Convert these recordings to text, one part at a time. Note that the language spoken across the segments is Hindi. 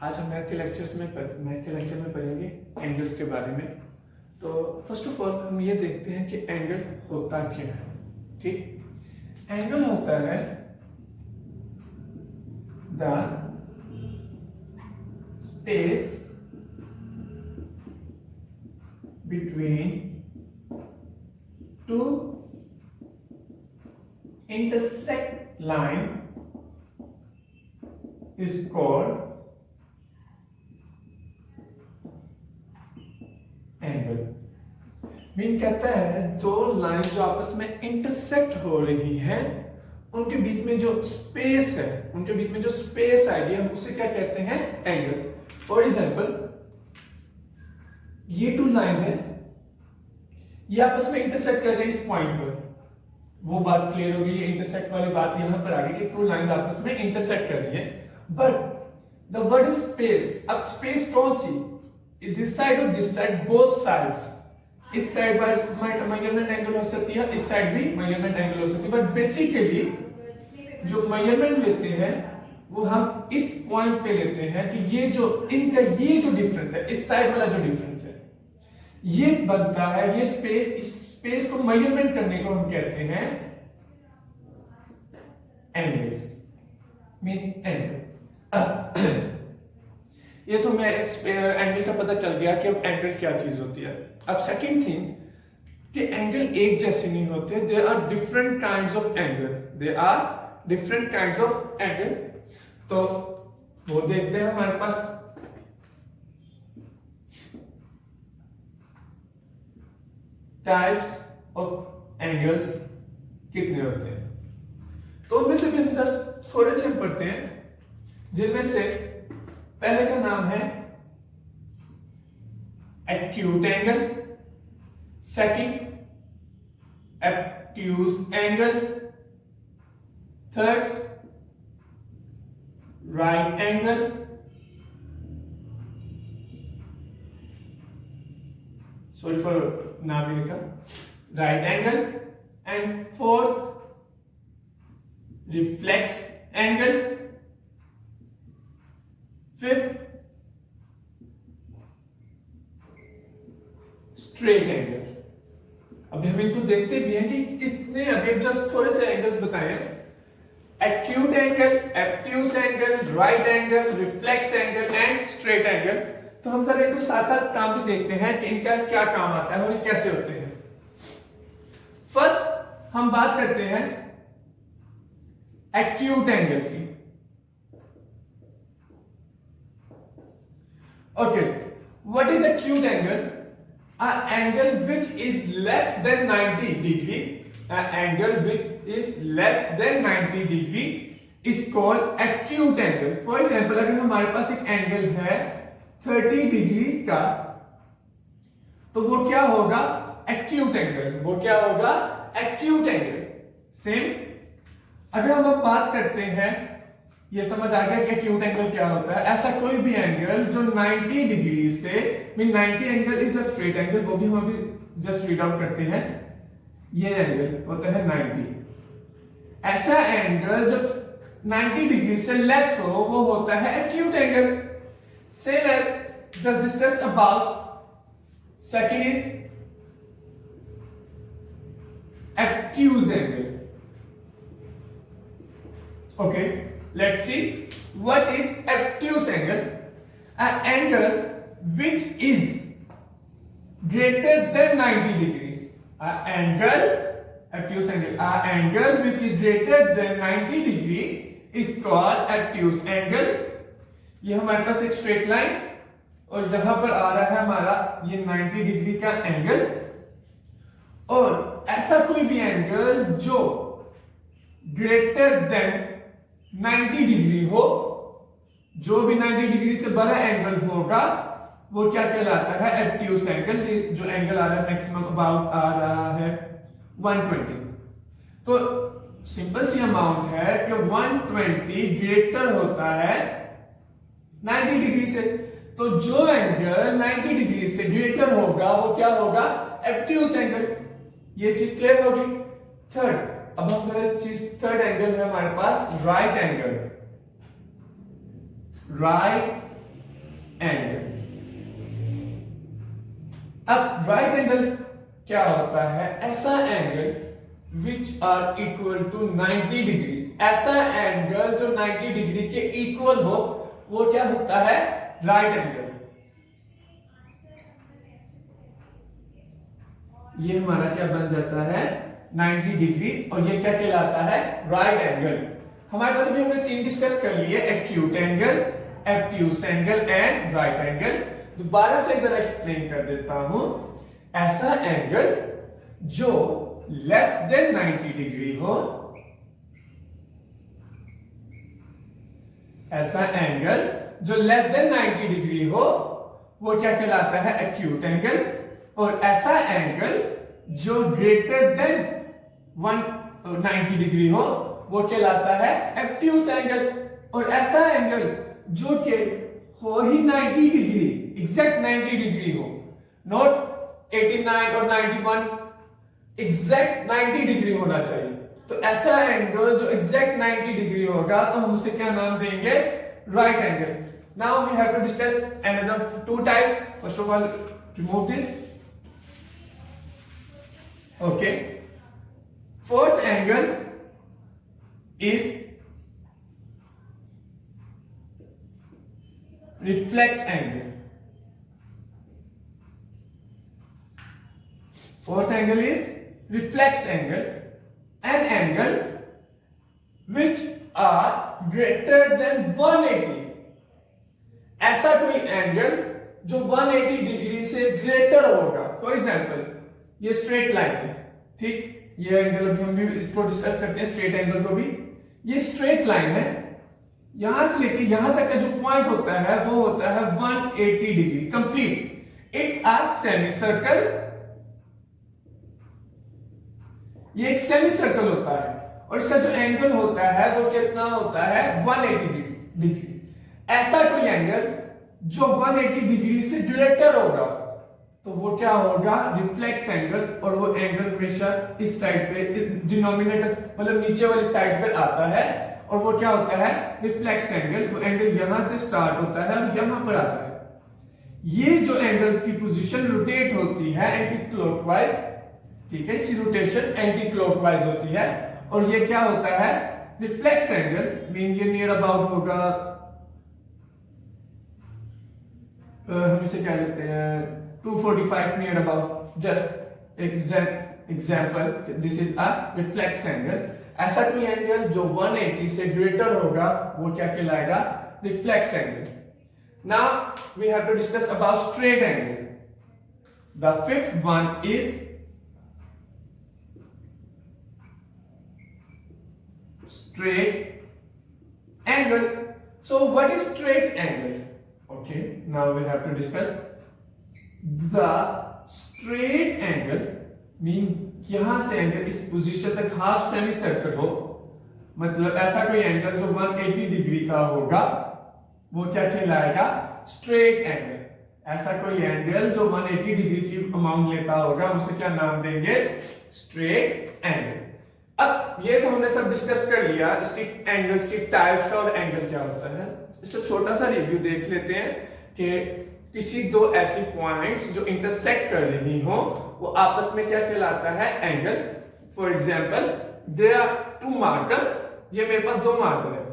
आज हम मैथ के लेक्चर में पढ़ेंगे एंगल्स के बारे में। तो फर्स्ट ऑफ ऑल हम ये देखते हैं कि एंगल होता क्या है। ठीक, एंगल होता है the space between two intersect line is called angle. Mean कहता है दो लाइन जो आपस में इंटरसेक्ट हो रही हैं उनके बीच में जो स्पेस है, उनके बीच में जो स्पेस आएगी हम उसे क्या कहते हैं, एंगल। फॉर एग्जांपल ये टू लाइंस हैं, ये आपस में इंटरसेक्ट कर रही है इस पॉइंट पर। वो बात क्लियर होगी, ये इंटरसेक्ट वाली बात यहां पर आ गई कि टू लाइंस आपस में इंटरसेक्ट कर रही है। But the word is space. अब स्पेस कौन सी, दिस साइड और दिस साइड, बोथ साइड्स। इस साइड पर मेजरमेंट एंगल हो सकती है, इस साइड भी मेजरमेंट एंगल हो सकती है। बट बेसिकली जो मेजरमेंट लेते हैं वो हम इस पॉइंट पे लेते हैं कि ये जो इनका ये जो डिफरेंस है, इस साइड वाला जो डिफरेंस है, ये बनता है ये स्पेस। इस स्पेस को मेजरमेंट करने को हम कहते हैं एंगल्स, मीन एंगल। ये तो मैं एंगल का पता चल गया कि अब एंगल क्या चीज होती है। अब सेकंड थिंग कि एंगल एक जैसे नहीं होते, there are different kinds of angle, there are different kinds of angle. तो वो देखते हैं हमारे पास टाइप्स ऑफ एंगल्स कितने होते हैं। तो उनमें से भी हम जस्ट थोड़े से पढ़ते हैं, जिनमें से पहले का नाम है acute angle, second obtuse angle, third right angle, sorry for Navilka, right angle, and fourth reflex angle, fifth straight angle। अभी हम इनको देखते भी हैं कि कितने, अभी जस्ट थोड़े से एंगल्स बताए हैं। Acute angle, obtuse angle, right angle, reflex angle and straight angle. तो हम जरा इनको साथ साथ काम भी देखते हैं कि इनका क्या काम आता है और ये कैसे होते हैं। फर्स्ट हम बात करते हैं एक्यूट एंगल की। Okay, what is acute angle? A angle which is less than 90 degree, a angle which is less than 90 degree is called acute angle. For example अगर हमारे पास एक एंगल है 30 डिग्री का, तो वो क्या होगा, एक्यूट एंगल। वो क्या होगा, एक्यूट एंगल। सेम अगर हम अब बात करते हैं, ये समझ आ गया कि एक्यूट एंगल क्या होता है। ऐसा कोई भी एंगल जो 90 डिग्री से, mean 90 angle is a straight angle, वो भी हम अभी जस्ट रीड आउट करते हैं। ये एंगल होता है 90। ऐसा एंगल जो 90 डिग्री से लेस हो वो होता है acute angle. Same as just discussed above. Second is obtuse angle. Okay, let's see what is obtuse angle. An angle which is greater than 90 degree. An angle, obtuse angle. An angle which is greater than 90 degree is called obtuse angle. ये हमारे पास एक स्ट्रेट लाइन और यहां पर आ रहा है हमारा ये 90 डिग्री का एंगल। और ऐसा कोई भी एंगल जो ग्रेटर देन 90 डिग्री हो, जो भी 90 डिग्री से बड़ा एंगल होगा वो क्या कहलाता है, एब्ट्यूज एंगल। जो एंगल आ रहा है मैक्सिमम अबाउट आ रहा है 120। तो सिंपल सी अमाउंट है कि 120 ग्रेटर होता है 90 डिग्री से। तो जो एंगल 90 डिग्री से ग्रेटर होगा वो क्या होगा, एब्ट्यूज एंगल। ये चीज क्लियर होगी। थर्ड, अब हम थर्ड एंगल है हमारे पास राइट एंगल। Right angle. अब राइट एंगल क्या होता है? ऐसा angle which are equal to 90 degree. ऐसा एंगल जो 90 डिग्री के इक्वल हो वो क्या होता है? Right angle. ये हमारा क्या बन जाता है? 90 डिग्री, और ये क्या कहलाता है? Right angle. हमारे पास अभी हमने तीन डिस्कस कर लिए, acute angle, obtuse angle and right angle. दोबारा से जरा एक्सप्लेन कर देता हूं। ऐसा एंगल जो लेस देन 90 डिग्री हो, ऐसा एंगल जो लेस देन 90 डिग्री हो वो क्या कहलाता है? Acute angle. और ऐसा एंगल जो ग्रेटर देन 190 डिग्री हो वो कहलाता है ऑब्ट्यूस एंगल। और ऐसा एंगल जो कि हो ही 90 डिग्री, एग्जैक्ट 90 डिग्री हो, नॉट 89 और 91, एग्जैक्ट 90 डिग्री होना चाहिए। तो ऐसा एंगल जो एग्जैक्ट 90 डिग्री होगा तो हम उसे क्या नाम देंगे? Right angle. Now we have to discuss another two types. First of all remove this. Okay, fourth angle is reflex angle. Fourth angle is reflex angle, an angle which are greater than 180. ऐसा कोई एंगल जो 180 डिग्री से ग्रेटर होगा। फॉर एग्जाम्पल ये स्ट्रेट लाइन है, ठीक, ये एंगल अभी हम भी इसको डिस्कस करते हैं, स्ट्रेट एंगल को भी। ये स्ट्रेट लाइन है, यहां से लेके यहां तक का जो पॉइंट होता है वो होता है 180 degree complete. It's a semi circle. ये एक सेमी सर्कल होता है और इसका जो एंगल होता है वो कितना होता है? 180 डिग्री। ऐसा कोई एंगल जो 180 डिग्री से ग्रेटर होगा तो वो क्या होगा? Reflex angle. और वो एंगल हमेशा इस साइड पे, डिनोमिनेटर मतलब नीचे वाली साइड पे आता है, और वो क्या होता है? Reflex angle. वो एंगल यहां से स्टार्ट होता है और यहां पर आता है। ये जो एंगल की पोजीशन रोटेट होती है एंटी क्लॉकवाइज, ठीक है, इसी रोटेशन एंटी क्लॉकवाइज होती है, और ये क्या होता है? Reflex angle. मीन ये नियर अबाउट होगा, हम इसे क्या लेते हैं? 245 near about. Just example, this is a reflex angle. ऐसा कोई एंगल जो 180 से ग्रेटर होगा वो क्या कहलाएगा? Reflex angle. Now we have to discuss about straight angle. The fifth one is straight angle. So what is straight angle? Okay, now we have to discuss the straight angle mean यहां से एंगल इस पोजीशन तक हाफ सेमी सर्कल हो, मतलब ऐसा कोई एंगल जो 180 डिग्री का होगा वो क्या कहलाएगा? Straight angle. ऐसा कोई एंगल जो 180 डिग्री की अमाउंट लेता होगा उसे क्या नाम देंगे? Straight angle. अब ये तो हमने सब डिस्कस कर लिया इसकी एंगल्स की टाइप्स का और एंगल क्या होता है। इसका छोटा सा रिव्यू देख लेते हैं कि किसी दो ऐसी पॉइंट्स जो इंटरसेक्ट कर रही हो वो आपस में क्या कहलाता है? Angle. For example there are two marker, ये मेरे पास दो मार्कर है,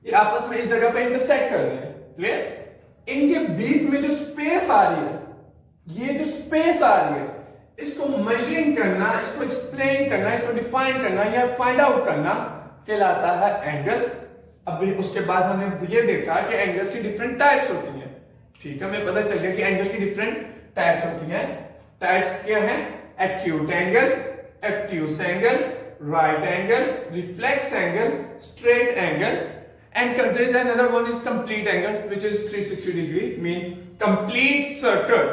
ये आपस में इस जगह पे इंटरसेक्ट कर रहे हैं, क्लियर? इनके बीच में जो स्पेस आ रही है, ये जो स्पेस आ रही है, इसको मेजरिंग करना, इसको एक्सप्लेन करना, इसको डिफाइन करना या फाइंड आउट करना कहलाता है एंगल्स। अभी उसके बाद हमने ये देखा कि एंगल्स की डिफरेंट टाइप्स होती हैं, ठीक है, हमें पता चल गया कि एंगल्स की डिफरेंट टाइप्स होती हैं। टाइप्स क्या हैं? Acute angle, obtuse angle, right angle, reflex angle, straight angle, and there is another one is complete angle which is 360 degree, mean complete circle,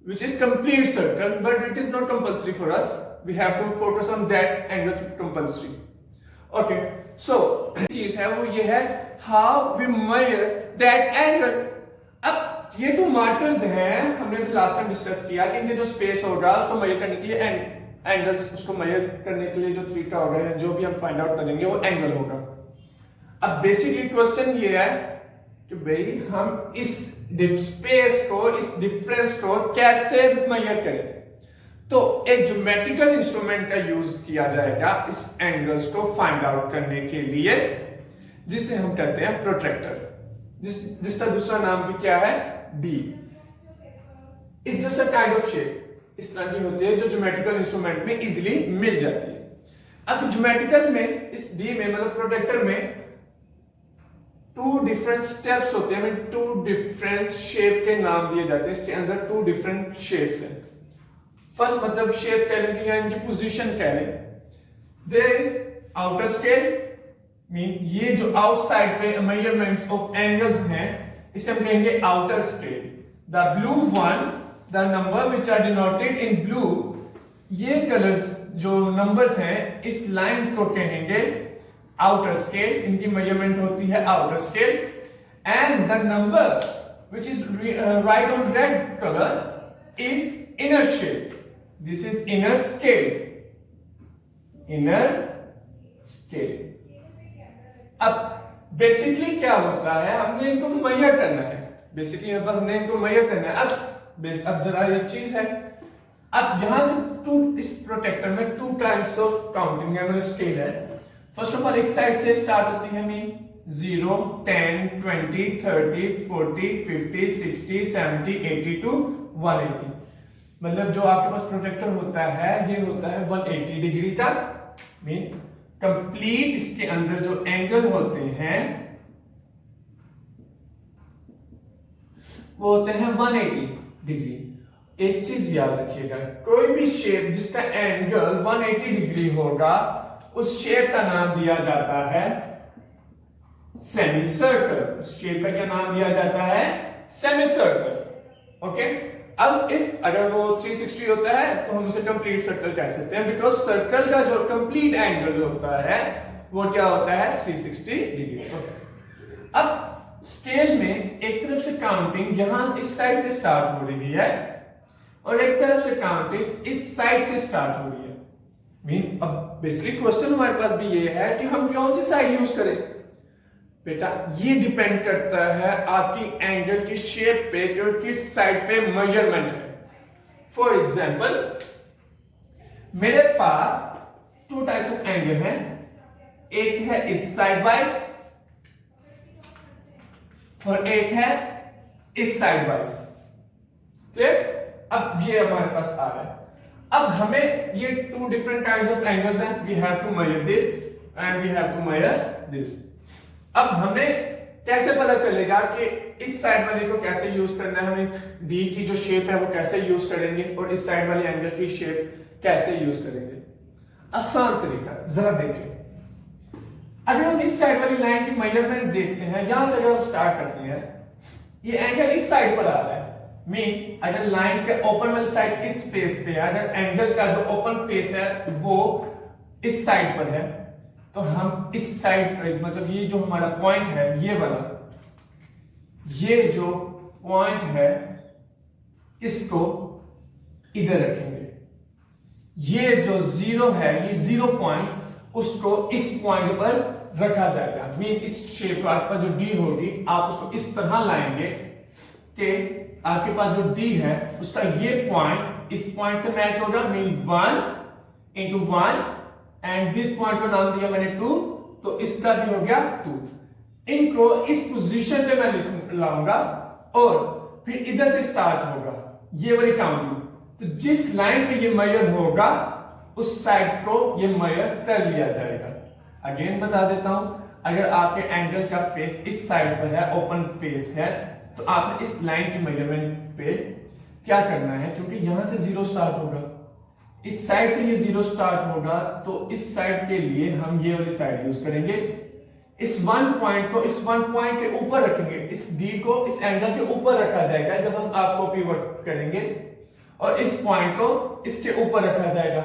which is complete circle, but it is not compulsory for us. We have to focus on that angle compulsory. Okay, so चीज है वो ये है how we measure that angle. अब ये तो मार्कर्स हैं, हमने भी लास्ट टाइम डिस्कस किया कि इनके जो स्पेस होगा उसको मेजर करने के लिए एंगल्स, उसको मेजर करने के लिए जो तरीका होगा या जो भी हम फाइंड आउट करेंगे वो एंगल होगा। अब बेसिकली क्वेश्चन ये है कि भाई हम इस स्पेस को, इस डिफरेंस को कैसे मेजर करें। तो एक ज्योमेट्रिकल इंस्ट्रूमेंट का यूज किया जाएगा इस एंगल्स को फाइंड आउट करने के लिए, जिसे हम कहते हैं प्रोट्रैक्टर, जिसका दूसरा नाम भी क्या है, D. It's just a kind of shape, इस तरह की होती है जो ज्योमेट्रिकल इंस्ट्रूमेंट में इजीली मिल जाती है। अब ज्योमेट्रिकल में, इस डी में मतलब प्रोट्रैक्टर में 2 डिफरेंट स्टेप्स होते हैं, 2 डिफरेंट शेप के नाम दिए जाते हैं। इसके अंदर 2 डिफरेंट शेप्स हैं। फर्स्ट मतलब शेप कह लेंगे या इनकी पोजीशन कह लें। There is outer scale, mean ये जो आउटसाइड पे मेजरमेंट्स ऑफ एंगल्स हैं, इसे हम कहेंगे outer scale. The blue one, the number which are denoted in blue, ये कलर्स जो नंबर्स हैं, इस लाइन को कहेंगे आउटर स्केल, इनकी मेजरमेंट होती है outer scale. And the number which is right on red colour is inner shape, this is inner scale, inner scale. अब बेसिकली क्या होता है, हमने इनको मेजर करना है, बेसिकली यहां पर हमने इनको मेजर करना है। अब जरा ये चीज है, अब यहां से इस प्रोटेक्टर में 2 टाइप्स ऑफ काउंटिंग है, स्केल है। फर्स्ट ऑफ ऑल इस साइड से स्टार्ट होती है, मीन 0, 10, 20, 30, 40, 50, 60, 70, 80 to 180। मतलब जो आपके पास प्रोटेक्टर होता है, ये होता है 180 डिग्री का, मीन कंप्लीट इसके अंदर जो एंगल होते हैं वो होते हैं 180 डिग्री। एक चीज याद रखिएगा, कोई भी शेप जिसका एंगल 180 डिग्री होगा, उस शेप का नाम दिया जाता है सेमी सर्कल। उस शेप का क्या नाम दिया जाता है, सेमी सर्कल। ओके, अब अगर वो 360 होता है तो हम उसे कंप्लीट सर्कल कह सकते हैं, बिकॉज सर्कल का जो कंप्लीट एंगल होता है वो क्या होता है, 360 डिग्री। अब स्केल में एक तरफ से काउंटिंग यहां इस साइड से स्टार्ट हो रही है और एक तरफ से काउंटिंग इस साइड से स्टार्ट हो रही है। मीन अब बेसिक क्वेश्चन हमारे पास भी ये है कि हम कौन सी साइड यूज करें। बेटा ये डिपेंड करता है आपकी एंगल की शेप पे, जो किस साइड पे मेजरमेंट है। फॉर एग्जाम्पल मेरे पास 2 टाइप्स ऑफ एंगल हैं, एक है इस साइड वाइज और एक है इस साइड वाइज। ठीक, अब ये हमारे पास आ रहा है। अब हमें ये 2 डिफरेंट काइंड्स ऑफ एंगल्स हैं, we have to measure this and we have to measure this. अब हमें कैसे पता चलेगा कि इस साइड वाले को कैसे यूज करना है, हमें डी की जो शेप है वो कैसे यूज करेंगे और इस साइड वाली एंगल की शेप कैसे यूज करेंगे। आसान तरीका जरा देखिए, अगर हम इस साइड वाली लाइन की मेजरमेंट देखते हैं, यहां से अगर हम स्टार्ट करते हैं, ये एंगल इस साइड पर आ रहा है, मीन अगर लाइन के ओपन वाली साइड इस फेस पे है, अगर एंगल का जो ओपन फेस है वो इस साइड पर है, तो हम इस साइड पर, मतलब ये जो हमारा पॉइंट है, ये वाला, ये जो पॉइंट है इसको इधर रखेंगे। ये जो 0 है, ये 0 पॉइंट, उसको इस पॉइंट पर रखा जाएगा। मीन इस शेप का आपका जो डी होगी, आप उसको इस तरह लाएंगे कि आपके पास जो डी है उसका ये पॉइंट इस पॉइंट से मैच होगा, mean 1 into 1 and this point को नाम दिया मैंने 2, तो इसका भी हो गया 2। इनको इस पोजीशन पे मैं लाऊंगा और फिर इधर से स्टार्ट होगा ये वाली काउंटिंग। तो जिस लाइन पे ये मेजर होगा उस साइड को ये मेजर कर लिया जाएगा। अगेन बता देता हूं, अगर आपके एंगल का फेस इस साइड पर है, ओपन फेस है, तो आपने इस लाइन की मेजरमेंट पे क्या करना है, क्योंकि यहां से 0 स्टार्ट होगा, इस साइड से ये 0 स्टार्ट होगा, तो इस साइड के लिए हम ये वाली साइड यूज करेंगे। इस 1 पॉइंट को इस 1 पॉइंट के ऊपर रखेंगे, इस डी को इस एंगल के ऊपर रखा जाएगा जब हम आप कॉपी वर्क करेंगे, और इस पॉइंट को इसके ऊपर रखा जाएगा।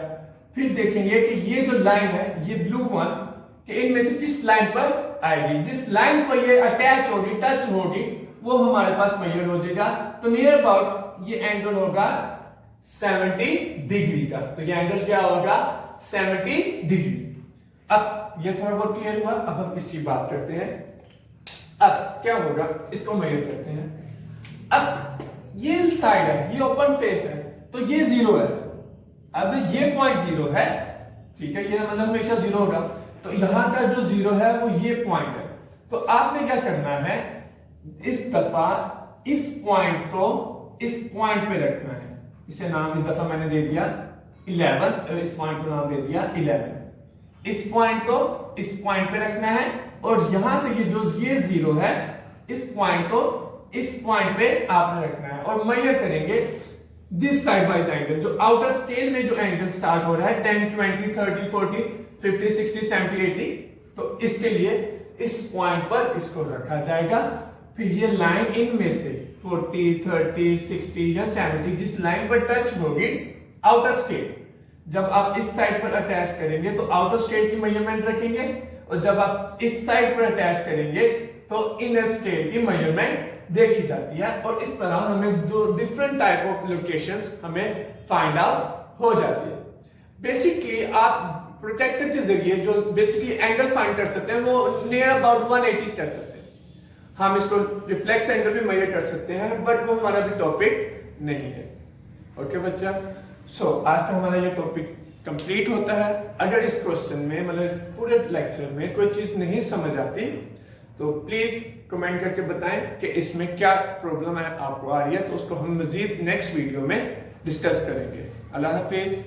फिर देखेंगे कि ये जो लाइन है, ये ब्लू वन, कि इनमें से किस लाइन पर आएगी। जिस लाइन पर ये अटैच होगी, टच होगी, वो हमारे पास मेजर हो जाएगा। तो नियर अबाउट ये एंगल होगा 70 डिग्री का। तो ये एंगल क्या होगा, 70 डिग्री। अब ये थोड़ा बहुत क्लियर हुआ। अब हम इसकी बात करते हैं। अब क्या होगा, इसको मेजर करते हैं। अब ये साइड है, ये ओपन फेस है, तो ये 0 है। अब ये पॉइंट 0 है, ठीक है, ये मतलब हमेशा 0 होगा। तो यहां का जो 0 है वो ये पॉइंट है। तो आपने क्या करना है, इस दफा इस पॉइंट को इस पॉइंट पे रखना है। इसे नाम इस दफा मैंने दे दिया 11, और इस पॉइंट को नाम दे दिया 11। इस पॉइंट को इस पॉइंट पे रखना है, और यहां से ये 0 है, इस पॉइंट को इस पॉइंट पे आपने रखना है, और मेजर करेंगे दिस साइड वाइज एंगल, जो आउटर स्केल में जो एंगल स्टार्ट हो रहा है 10, 20, 30, 40, 50, 60, 70, 80। तो इसके लिए इस पॉइंट पर इसको रखा जाएगा। फिर ये लाइन इनमें से 40, 30, 60 या 70 जिस लाइन पर टच होगी आउटर स्केल, जब आप इस साइड पर अटैच करेंगे तो आउटर स्केल की मेजरमेंट रखेंगे, और जब आप इस साइड पर अटैच करेंगे तो इनर स्केल की मेजरमेंट देखी जाती है। और इस तरह हमें दो डिफरेंट टाइप ऑफ लोकेशंस हमें फाइंड आउट हो जाती है। बेसिकली आप प्रोटेक्टर के जरिए जो बेसिकली एंगल फाइंड कर सकते हैं वो नियर अबाउट 180 कर सकते हैं। हम इसको रिफ्लेक्स एंगल भी मेजर कर सकते हैं, बट वो हमारा भी टॉपिक नहीं है। ओके बच्चा, सो आज तक हमारा ये टॉपिक कंप्लीट होता है। अगर इस क्वेश्चन में मतलब इस पूरे लेक्चर में कोई चीज नहीं समझ आती तो प्लीज कमेंट करके बताएं कि इसमें क्या प्रॉब्लम है आपको आ रही है, तो उसको हम मजीद नेक्स्ट वीडियो में डिस्कस करेंगे। अल्लाह हाफिज।